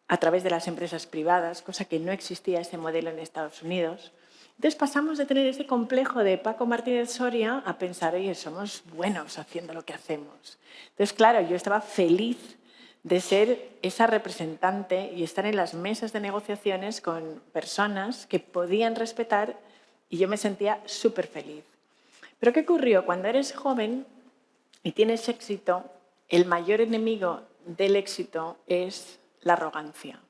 a través de las empresas privadas, cosa que no existía ese modelo en Estados Unidos. Entonces pasamos de tener ese complejo de Paco Martínez Soria a pensar, oye, somos buenos haciendo lo que hacemos. Entonces, claro, yo estaba feliz de ser esa representante y estar en las mesas de negociaciones con personas que podían respetar, y yo me sentía súper feliz. Pero ¿qué ocurrió? Cuando eres joven y tienes éxito, el mayor enemigo del éxito es la arrogancia.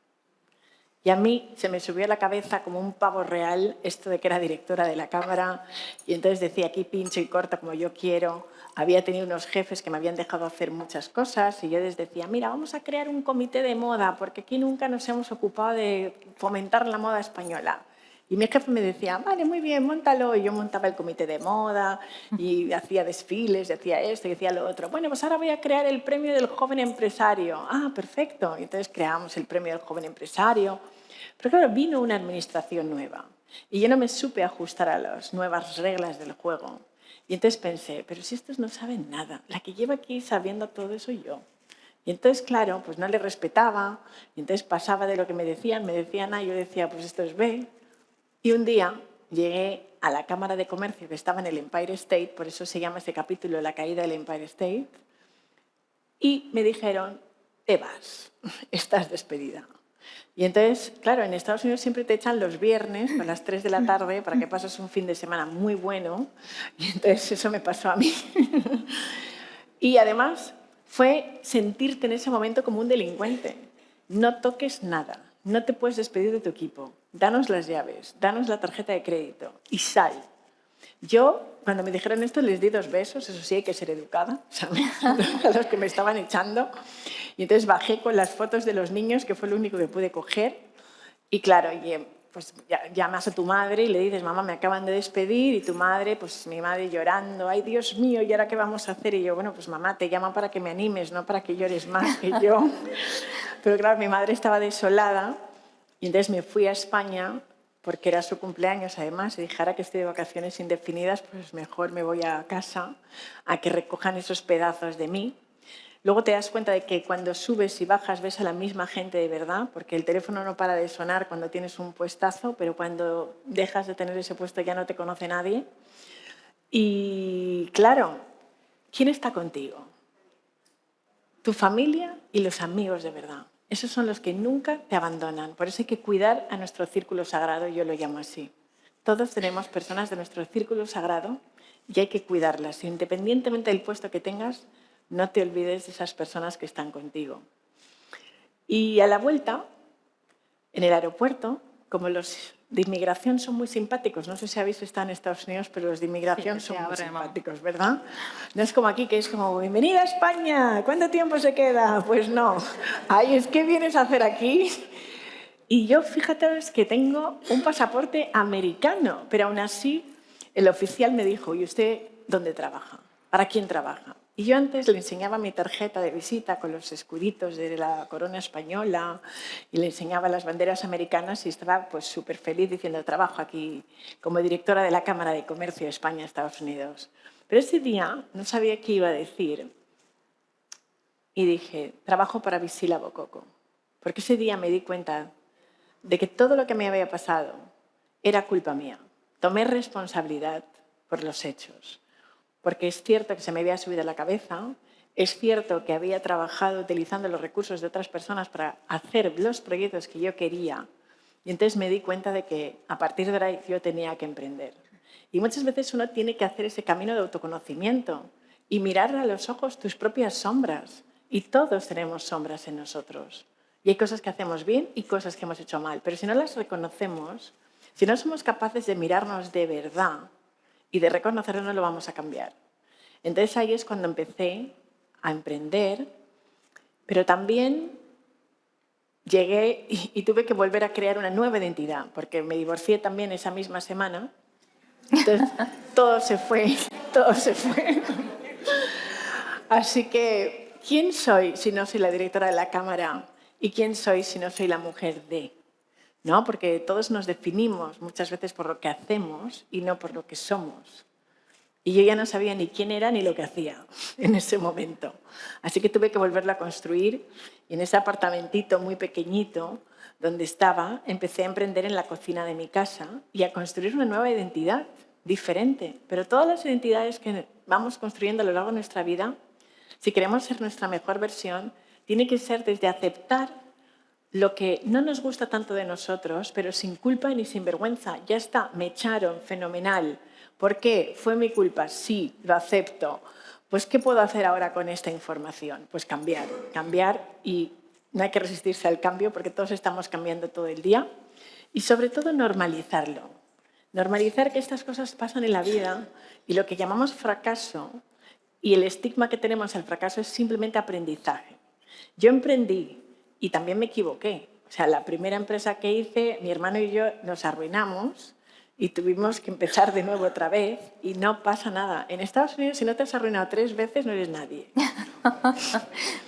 Y a mí se me subió a la cabeza como un pavo real esto de que era directora de la Cámara, y entonces decía, aquí pincho y corto como yo quiero. Había tenido unos jefes que me habían dejado hacer muchas cosas y yo les decía, mira, vamos a crear un comité de moda porque aquí nunca nos hemos ocupado de fomentar la moda española. Y mi jefe me decía, vale, muy bien, móntalo. Y yo montaba el comité de moda y hacía desfiles, y hacía esto y hacía lo otro. Bueno, pues ahora voy a crear el premio del joven empresario. Ah, perfecto. Y entonces creamos el premio del joven empresario. Pero claro, vino una administración nueva y yo no me supe ajustar a las nuevas reglas del juego. Y entonces pensé, pero si estos no saben nada, la que lleva aquí sabiendo todo eso soy yo. Y entonces, claro, pues no le respetaba, y entonces pasaba de lo que me decían A, yo decía, pues esto es B. Y un día llegué a la Cámara de Comercio que estaba en el Empire State, por eso se llama este capítulo La caída del Empire State, y me dijeron, te vas, estás despedida. Y entonces, claro, en Estados Unidos siempre te echan los viernes a las 3 de la tarde para que pases un fin de semana muy bueno. Y entonces eso me pasó a mí. Y además fue sentirte en ese momento como un delincuente. No toques nada, no te puedes despedir de tu equipo. Danos las llaves, danos la tarjeta de crédito y sal. Yo, cuando me dijeron esto, les di 2 besos, eso sí, hay que ser educada, ¿sabes? A los que me estaban echando. Y entonces bajé con las fotos de los niños, que fue lo único que pude coger. Y claro, pues llamas a tu madre y le dices, mamá, me acaban de despedir, y tu madre, pues mi madre llorando, ay, Dios mío, ¿y ahora qué vamos a hacer? Y yo, bueno, pues mamá, te llaman para que me animes, no para que llores más que yo. Pero claro, mi madre estaba desolada y entonces me fui a España porque era su cumpleaños además, y dije, ahora que estoy de vacaciones indefinidas, pues mejor me voy a casa a que recojan esos pedazos de mí. Luego te das cuenta de que cuando subes y bajas ves a la misma gente de verdad, porque el teléfono no para de sonar cuando tienes un puestazo, pero cuando dejas de tener ese puesto ya no te conoce nadie. Y claro, ¿quién está contigo? Tu familia y los amigos de verdad. Esos son los que nunca te abandonan. Por eso hay que cuidar a nuestro círculo sagrado, yo lo llamo así. Todos tenemos personas de nuestro círculo sagrado y hay que cuidarlas. Independientemente del puesto que tengas, no te olvides de esas personas que están contigo. Y a la vuelta, en el aeropuerto, como los de inmigración son muy simpáticos, no sé si habéis estado en Estados Unidos, pero los de inmigración son muy simpáticos, ¿verdad? No es como aquí, que es como, bienvenida a España, ¿cuánto tiempo se queda? Pues no, ay, es que vienes a hacer aquí. Y yo, fíjate, es que tengo un pasaporte americano, pero aún así el oficial me dijo, ¿y usted dónde trabaja? ¿Para quién trabaja? Y yo antes le enseñaba mi tarjeta de visita con los escuditos de la corona española y le enseñaba las banderas americanas y estaba pues súper feliz diciendo trabajo aquí como directora de la Cámara de Comercio de España, Estados Unidos. Pero ese día no sabía qué iba a decir y dije, trabajo para Visila Bococo. Porque ese día me di cuenta de que todo lo que me había pasado era culpa mía. Tomé responsabilidad por los hechos. Porque es cierto que se me había subido a la cabeza, es cierto que había trabajado utilizando los recursos de otras personas para hacer los proyectos que yo quería, y entonces me di cuenta de que a partir de ahí yo tenía que emprender. Y muchas veces uno tiene que hacer ese camino de autoconocimiento y mirar a los ojos tus propias sombras. Y todos tenemos sombras en nosotros. Y hay cosas que hacemos bien y cosas que hemos hecho mal. Pero si no las reconocemos, si no somos capaces de mirarnos de verdad, y de reconocerlo no lo vamos a cambiar. Entonces ahí es cuando empecé a emprender, pero también llegué y tuve que volver a crear una nueva identidad, porque me divorcié también esa misma semana. Entonces todo se fue, todo se fue. Así que, ¿quién soy si no soy la directora de la Cámara? ¿Y quién soy si no soy la mujer de? ¿No? Porque todos nos definimos muchas veces por lo que hacemos y no por lo que somos. Y yo ya no sabía ni quién era ni lo que hacía en ese momento. Así que tuve que volverla a construir y en ese apartamentito muy pequeñito donde estaba, empecé a emprender en la cocina de mi casa y a construir una nueva identidad diferente. Pero todas las identidades que vamos construyendo a lo largo de nuestra vida, si queremos ser nuestra mejor versión, tiene que ser desde aceptar lo que no nos gusta tanto de nosotros, pero sin culpa ni sin vergüenza. Ya está, me echaron, fenomenal. ¿Por qué? ¿Fue mi culpa? Sí, lo acepto. Pues, ¿qué puedo hacer ahora con esta información? Pues cambiar y no hay que resistirse al cambio porque todos estamos cambiando todo el día. Y sobre todo normalizarlo. Normalizar que estas cosas pasan en la vida y lo que llamamos fracaso y el estigma que tenemos al fracaso es simplemente aprendizaje. Yo emprendí y también me equivoqué. O sea, la primera empresa que hice, mi hermano y yo nos arruinamos y tuvimos que empezar de nuevo otra vez y no pasa nada. En Estados Unidos, si no te has arruinado 3 veces, no eres nadie.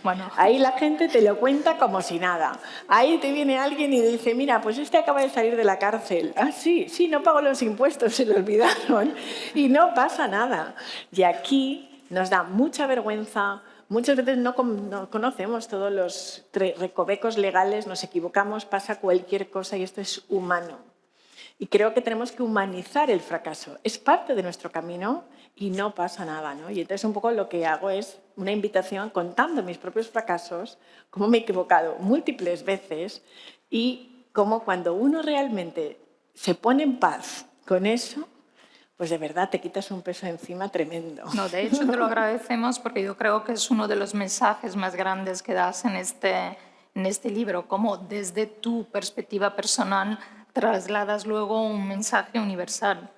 Bueno, ahí la gente te lo cuenta como si nada. Ahí te viene alguien y dice, mira, pues este acaba de salir de la cárcel. Ah, sí, no pagó los impuestos, se lo olvidaron. Y no pasa nada. Y aquí nos da mucha vergüenza. Muchas veces no conocemos todos los recovecos legales, nos equivocamos, pasa cualquier cosa y esto es humano. Y creo que tenemos que humanizar el fracaso. Es parte de nuestro camino y no pasa nada, ¿no? Y entonces un poco lo que hago es una invitación contando mis propios fracasos, cómo me he equivocado múltiples veces y cómo cuando uno realmente se pone en paz con eso, pues de verdad te quitas un peso encima tremendo. No, de hecho te lo agradecemos porque yo creo que es uno de los mensajes más grandes que das en este libro, cómo desde tu perspectiva personal trasladas luego un mensaje universal.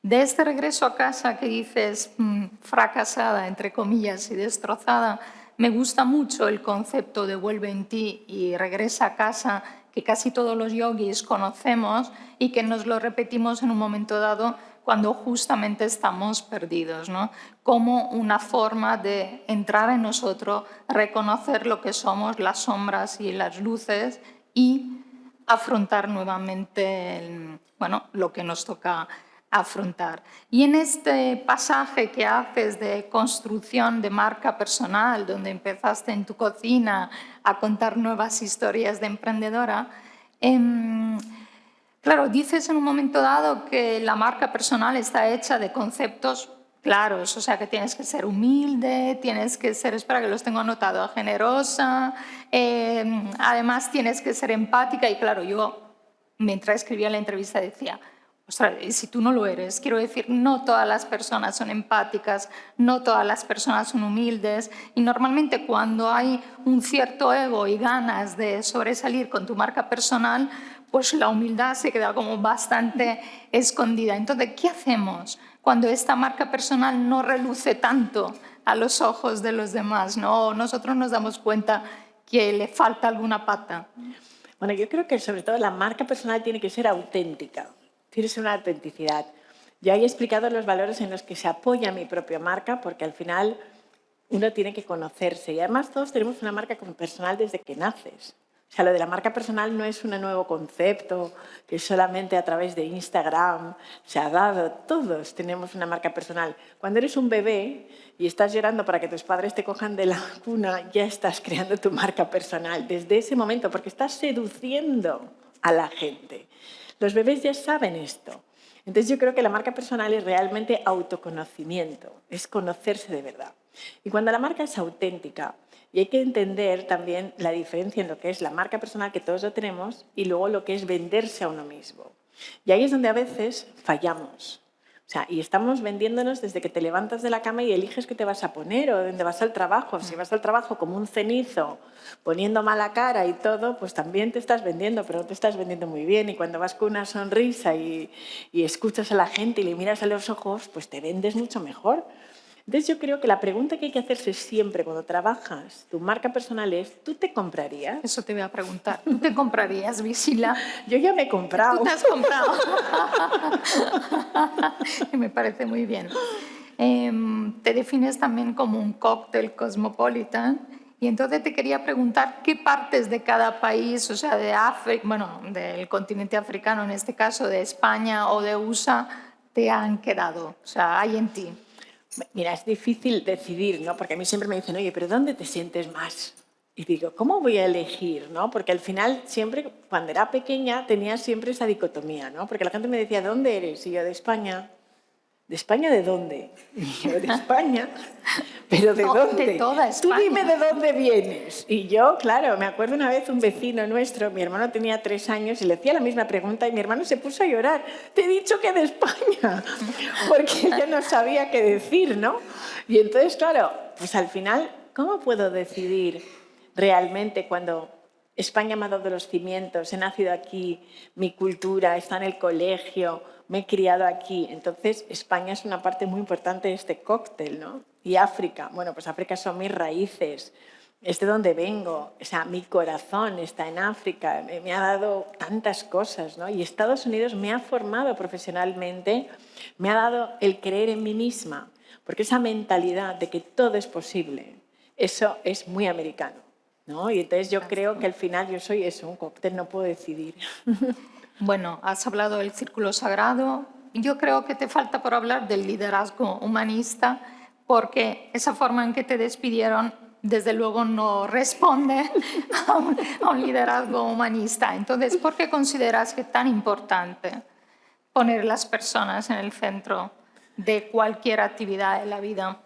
De este regreso a casa que dices fracasada, entre comillas, y destrozada, me gusta mucho el concepto de vuelve en ti y regresa a casa, que casi todos los yogis conocemos y que nos lo repetimos en un momento dado cuando justamente estamos perdidos, ¿no? Como una forma de entrar en nosotros, reconocer lo que somos, las sombras y las luces y afrontar nuevamente lo que nos toca afrontar. Y en este pasaje que haces de construcción de marca personal, donde empezaste en tu cocina a contar nuevas historias de emprendedora, claro, dices en un momento dado que la marca personal está hecha de conceptos claros, o sea que tienes que ser humilde, tienes que ser, espera que los tengo anotado, generosa, además tienes que ser empática y claro, yo mientras escribía la entrevista decía, ostras, si tú no lo eres, quiero decir, no todas las personas son empáticas, no todas las personas son humildes y normalmente cuando hay un cierto ego y ganas de sobresalir con tu marca personal, pues la humildad se queda como bastante escondida. Entonces, ¿qué hacemos cuando esta marca personal no reluce tanto a los ojos de los demás, ¿no? Nosotros nos damos cuenta que le falta alguna pata. Bueno, yo creo que sobre todo la marca personal tiene que ser auténtica, tiene que ser una autenticidad. Yo he explicado los valores en los que se apoya mi propia marca, porque al final uno tiene que conocerse y además todos tenemos una marca personal desde que naces. O sea, lo de la marca personal no es un nuevo concepto que solamente a través de Instagram se ha dado. Todos tenemos una marca personal. Cuando eres un bebé y estás llorando para que tus padres te cojan de la cuna, ya estás creando tu marca personal desde ese momento, porque estás seduciendo a la gente. Los bebés ya saben esto. Entonces yo creo que la marca personal es realmente autoconocimiento, es conocerse de verdad. Y cuando la marca es auténtica, y hay que entender también la diferencia en lo que es la marca personal, que todos lo tenemos, y luego lo que es venderse a uno mismo. Y ahí es donde a veces fallamos. O sea, y estamos vendiéndonos desde que te levantas de la cama y eliges qué te vas a poner o dónde vas al trabajo. Si vas al trabajo como un cenizo, poniendo mala cara y todo, pues también te estás vendiendo, pero no te estás vendiendo muy bien. Y cuando vas con una sonrisa y escuchas a la gente y le miras a los ojos, pues te vendes mucho mejor. Entonces yo creo que la pregunta que hay que hacerse siempre cuando trabajas tu marca personal es, ¿tú te comprarías? Eso te voy a preguntar. ¿Tú te comprarías, Visila? Yo ya me he comprado. ¿Tú te has comprado? Me parece muy bien. Te defines también como un cóctel cosmopolitan y entonces te quería preguntar qué partes de cada país, o sea, de África, bueno, del continente africano, en este caso de España o de USA, te han quedado, o sea, hay en ti. Mira, es difícil decidir, ¿no? Porque a mí siempre me dicen, oye, ¿pero dónde te sientes más? Y digo, ¿cómo voy a elegir? ¿No? Porque al final, siempre, cuando era pequeña, tenía siempre esa dicotomía, ¿no? Porque la gente me decía, ¿de dónde eres? Y yo, de España. ¿De España de dónde? Y yo, de España. ¿Pero de dónde? De toda España. Tú dime de dónde vienes. Y yo, claro, me acuerdo una vez un vecino nuestro, mi hermano tenía 3 años y le hacía la misma pregunta y mi hermano se puso a llorar. Te he dicho que de España. Porque ella no sabía qué decir, ¿no? Y entonces, claro, pues al final, ¿cómo puedo decidir realmente cuando España me ha dado los cimientos, he nacido aquí, mi cultura está en el colegio, me he criado aquí? Entonces, España es una parte muy importante de este cóctel, ¿no? Y África, bueno, pues África son mis raíces, es de donde vengo, o sea, mi corazón está en África, me ha dado tantas cosas, ¿no? Y Estados Unidos me ha formado profesionalmente, me ha dado el creer en mí misma, porque esa mentalidad de que todo es posible, eso es muy americano, ¿no? Y entonces yo creo que al final yo soy eso, un cóctel, no puedo decidir. Bueno, has hablado del círculo sagrado. Yo creo que te falta por hablar del liderazgo humanista, porque esa forma en que te despidieron, desde luego, no responde a un liderazgo humanista. Entonces, ¿por qué consideras que es tan importante poner las personas en el centro de cualquier actividad en la vida.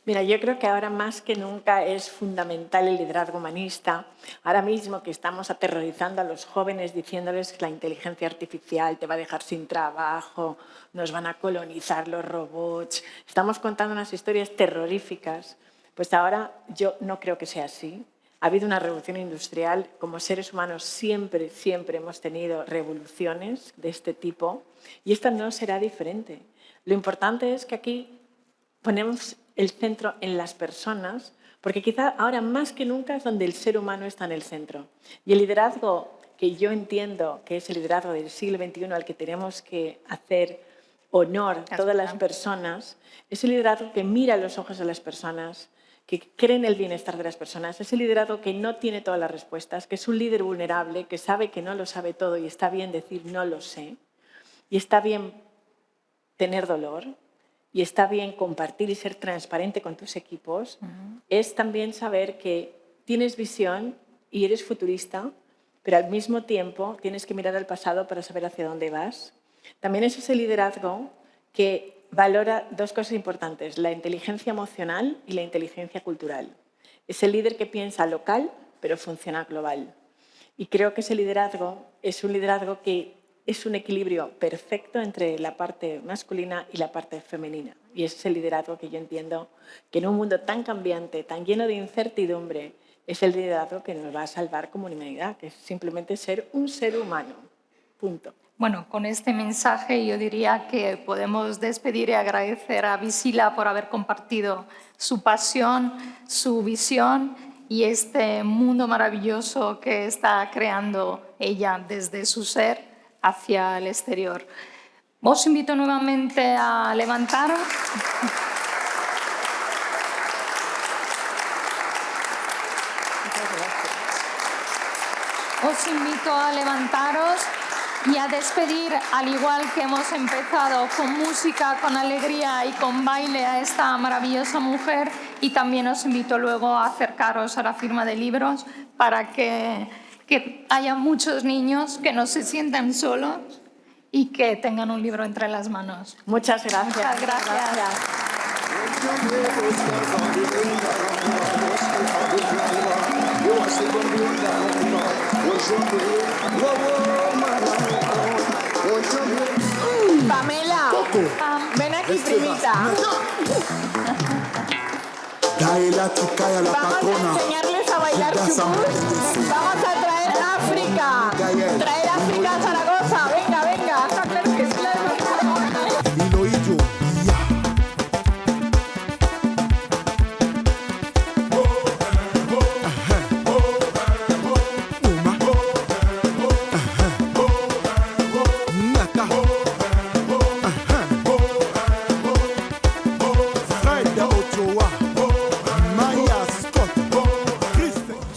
Mira, yo creo que ahora más que nunca es fundamental el liderazgo humanista. Ahora mismo que estamos aterrorizando a los jóvenes diciéndoles que la inteligencia artificial te va a dejar sin trabajo, nos van a colonizar los robots, estamos contando unas historias terroríficas, pues ahora yo no creo que sea así. Ha habido una revolución industrial, como seres humanos siempre hemos tenido revoluciones de este tipo y esta no será diferente. Lo importante es que aquí ponemos el centro en las personas, porque quizá ahora más que nunca es donde el ser humano está en el centro. Y el liderazgo que yo entiendo que es el liderazgo del siglo XXI al que tenemos que hacer honor a todas las personas, es el liderazgo que mira a los ojos de las personas, que cree en el bienestar de las personas, es el liderazgo que no tiene todas las respuestas, que es un líder vulnerable, que sabe que no lo sabe todo y está bien decir no lo sé, y está bien tener dolor, y está bien compartir y ser transparente con tus equipos, es también saber que tienes visión y eres futurista, pero al mismo tiempo tienes que mirar al pasado para saber hacia dónde vas. También es ese liderazgo que valora dos cosas importantes, la inteligencia emocional y la inteligencia cultural. Es el líder que piensa local, pero funciona global. Y creo que ese liderazgo es un liderazgo que es un equilibrio perfecto entre la parte masculina y la parte femenina. Y ese es el liderazgo que yo entiendo que en un mundo tan cambiante, tan lleno de incertidumbre, es el liderazgo que nos va a salvar como humanidad, que es simplemente ser un ser humano. Punto. Bueno, con este mensaje yo diría que podemos despedir y agradecer a Visila por haber compartido su pasión, su visión y este mundo maravilloso que está creando ella desde su ser hacia el exterior. Os invito nuevamente a levantaros. Os invito a levantaros y a despedir, al igual que hemos empezado, con música, con alegría y con baile a esta maravillosa mujer. Y también os invito luego a acercaros a la firma de libros para que haya muchos niños que no se sientan solos y que tengan un libro entre las manos. Muchas gracias. Muchas gracias. Pamela, ven aquí, primita. Vamos a enseñarles a bailar chubús. Vamos a traer África. Traer África a Zaragoza. Venga, venga. Claro que sí.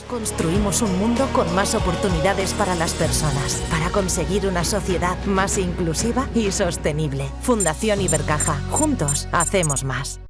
Construimos un mundo con más oportunidades para las personas, para conseguir una sociedad más inclusiva y sostenible. Fundación Ibercaja. Juntos hacemos más.